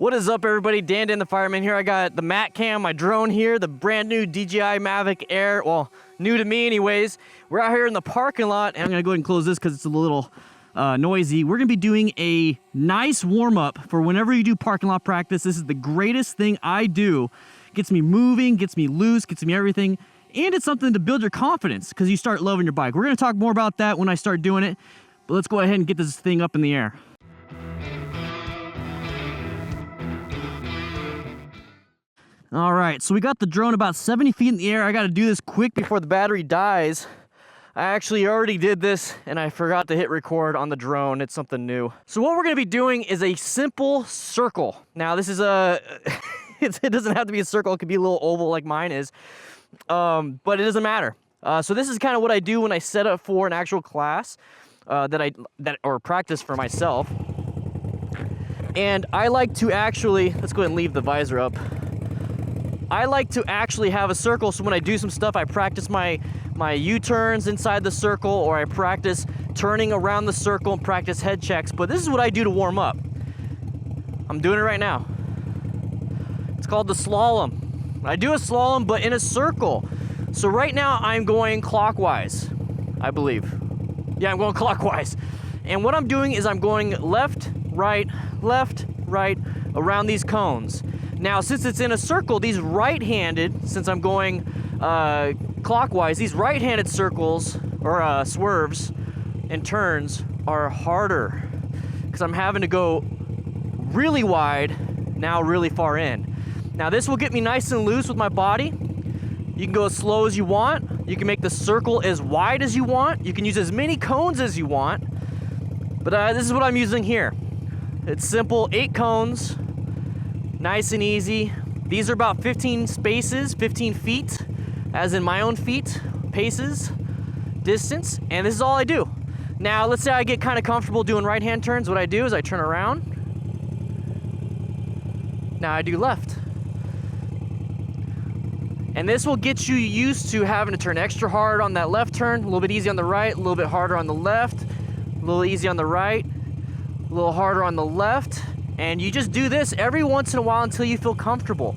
What is up, everybody? DanDanTheFireman here. I got the Matt Cam, my drone here, the brand new DJI Mavic Air. Well, new to me anyways. We're out here in the parking lot, and I'm gonna go ahead and close this because it's a little noisy. We're gonna be doing a nice warm-up for whenever you do parking lot practice. This is the greatest thing I do. Gets me moving, gets me loose, gets me everything. And it's something to build your confidence because you start loving your bike. We're gonna talk more about that when I start doing it. But let's go ahead and get this thing up in the air. All right, so we got the drone about 70 feet in the air. I gotta do this quick before the battery dies. I actually already did this and I forgot to hit record on the drone. It's something new. So what we're gonna be doing is a simple circle. Now this is a, it doesn't have to be a circle. It could be a little oval like mine is, but it doesn't matter. So this is kind of what I do when I set up for an actual class or practice for myself. And I like to actually, let's go ahead and leave the visor up. I like to actually have a circle, so when I do some stuff, I practice my U-turns inside the circle, or I practice turning around the circle and practice head checks. But this is what I do to warm up. I'm doing it right now. It's called the slalom. I do a slalom, but in a circle. So right now, I'm going clockwise, I believe. Yeah, I'm going clockwise. And what I'm doing is I'm going left, right, around these cones. Now, since it's in a circle, these right-handed, since I'm going clockwise, these right-handed circles, or swerves and turns are harder because I'm having to go really wide, now really far in. Now, this will get me nice and loose with my body. You can go as slow as you want. You can make the circle as wide as you want. You can use as many cones as you want. But this is what I'm using here. It's simple, 8 cones. Nice and easy. These are about 15 spaces, 15 feet, as in my own feet, paces, distance, and this is all I do. Now, let's say I get kind of comfortable doing right-hand turns. What I do is I turn around. Now I do left. And this will get you used to having to turn extra hard on that left turn, a little bit easy on the right, a little bit harder on the left, a little easy on the right, a little harder on the left. And you just do this every once in a while until you feel comfortable.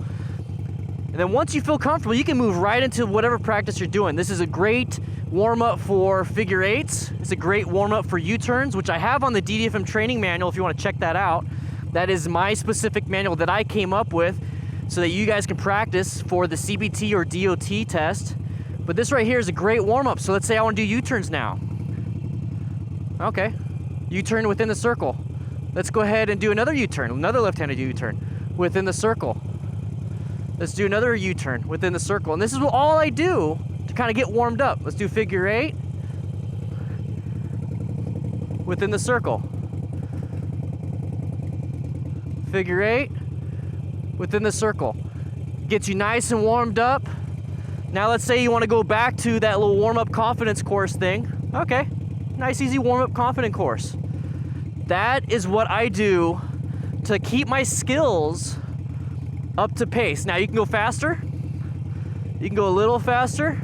And then once you feel comfortable, you can move right into whatever practice you're doing. This is a great warm-up for figure eights. It's a great warm-up for U-turns, which I have on the DDFM training manual if you want to check that out. That is my specific manual that I came up with so that you guys can practice for the CBT or DOT test. But this right here is a great warm-up. So let's say I want to do U-turns now. Okay, U-turn within the circle. Let's go ahead and do another U-turn, another left-handed U-turn within the circle. Let's do another U-turn within the circle. And this is all I do to kind of get warmed up. Let's do figure 8 within the circle. Figure 8 within the circle. Gets you nice and warmed up. Now let's say you want to go back to that little warm-up confidence course thing. Okay, nice easy warm-up confident course. That is what I do to keep my skills up to pace. Now you can go faster, you can go a little faster,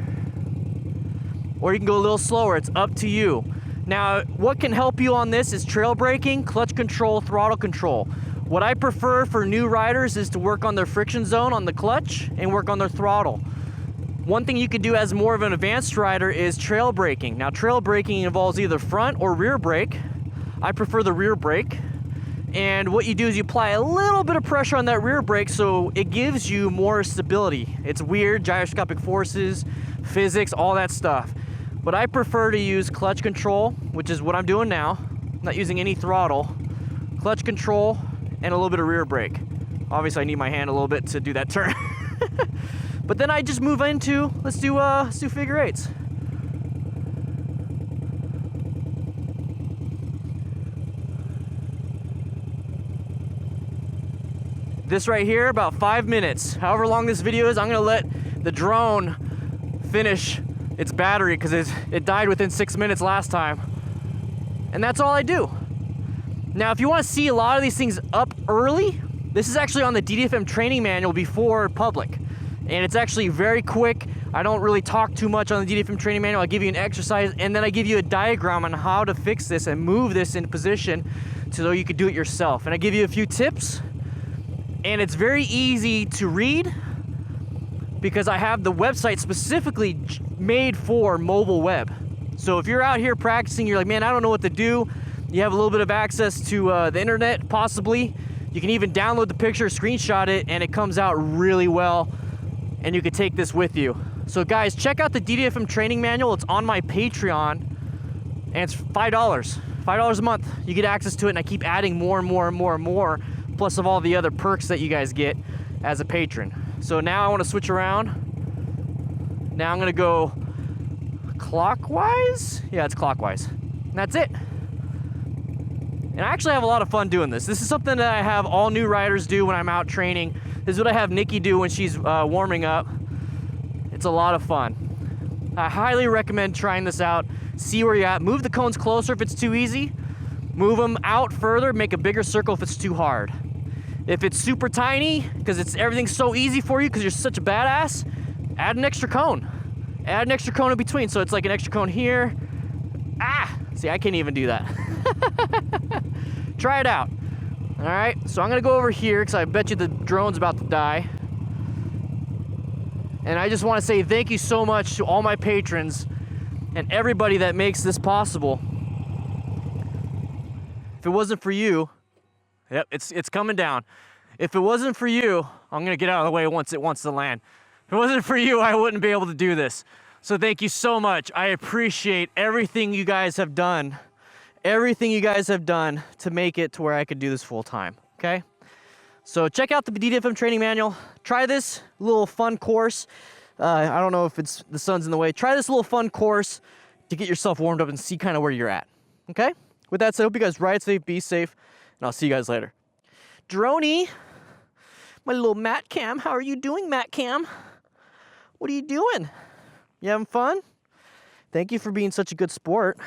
or you can go a little slower. It's up to you. Now, what can help you on this is trail braking, clutch control, throttle control. What I prefer for new riders is to work on their friction zone on the clutch and work on their throttle. One thing you can do as more of an advanced rider is trail braking. Now, trail braking involves either front or rear brake. I prefer the rear brake. And what you do is you apply a little bit of pressure on that rear brake so it gives you more stability. It's weird, gyroscopic forces, physics, all that stuff. But I prefer to use clutch control, which is what I'm doing now. I'm not using any throttle. Clutch control and a little bit of rear brake. Obviously I need my hand a little bit to do that turn. But then I just move into, let's do figure 8s. This right here, about 5 minutes. However long this video is, I'm gonna let the drone finish its battery because it died within 6 minutes last time. And that's all I do. Now, if you wanna see a lot of these things up early, this is actually on the DDFM training manual before public. And it's actually very quick. I don't really talk too much on the DDFM training manual. I give you an exercise and then I give you a diagram on how to fix this and move this in position so you could do it yourself. And I give you a few tips And it's very easy to read because I have the website specifically made for mobile web. So if you're out here practicing, you're like, man, I don't know what to do. You have a little bit of access to the internet, possibly. You can even download the picture, screenshot it, and it comes out really well. And you can take this with you. So guys, check out the DDFM training manual. It's on my Patreon, and it's $5. $5 a month. You get access to it, and I keep adding more and more and more and more, plus of all the other perks that you guys get as a patron. So now I want to switch around. Now I'm going to go clockwise. Yeah, it's clockwise. And that's it. And I actually have a lot of fun doing this. This is something that I have all new riders do when I'm out training. This is what I have Nikki do when she's warming up. It's a lot of fun. I highly recommend trying this out. See where you're at. Move the cones closer if it's too easy. Move them out further. Make a bigger circle if it's too hard. If it's super tiny, because everything's so easy for you because you're such a badass, add an extra cone. Add an extra cone in between. So it's like an extra cone here. Ah! See, I can't even do that. Try it out. All right, so I'm gonna go over here because I bet you the drone's about to die. And I just want to say thank you so much to all my patrons and everybody that makes this possible. If it wasn't for you, yep, it's coming down. If it wasn't for you, I'm gonna get out of the way once it wants to land. If it wasn't for you, I wouldn't be able to do this. So thank you so much. I appreciate everything you guys have done. Everything you guys have done to make it to where I could do this full time, okay? So check out the DDFM training manual. Try this little fun course. I don't know if the sun's in the way. Try this little fun course to get yourself warmed up and see kind of where you're at, okay? With that said, I hope you guys ride safe, be safe, and I'll see you guys later. Droney, my little Matt Cam. How are you doing, Matt Cam? What are you doing? You having fun? Thank you for being such a good sport.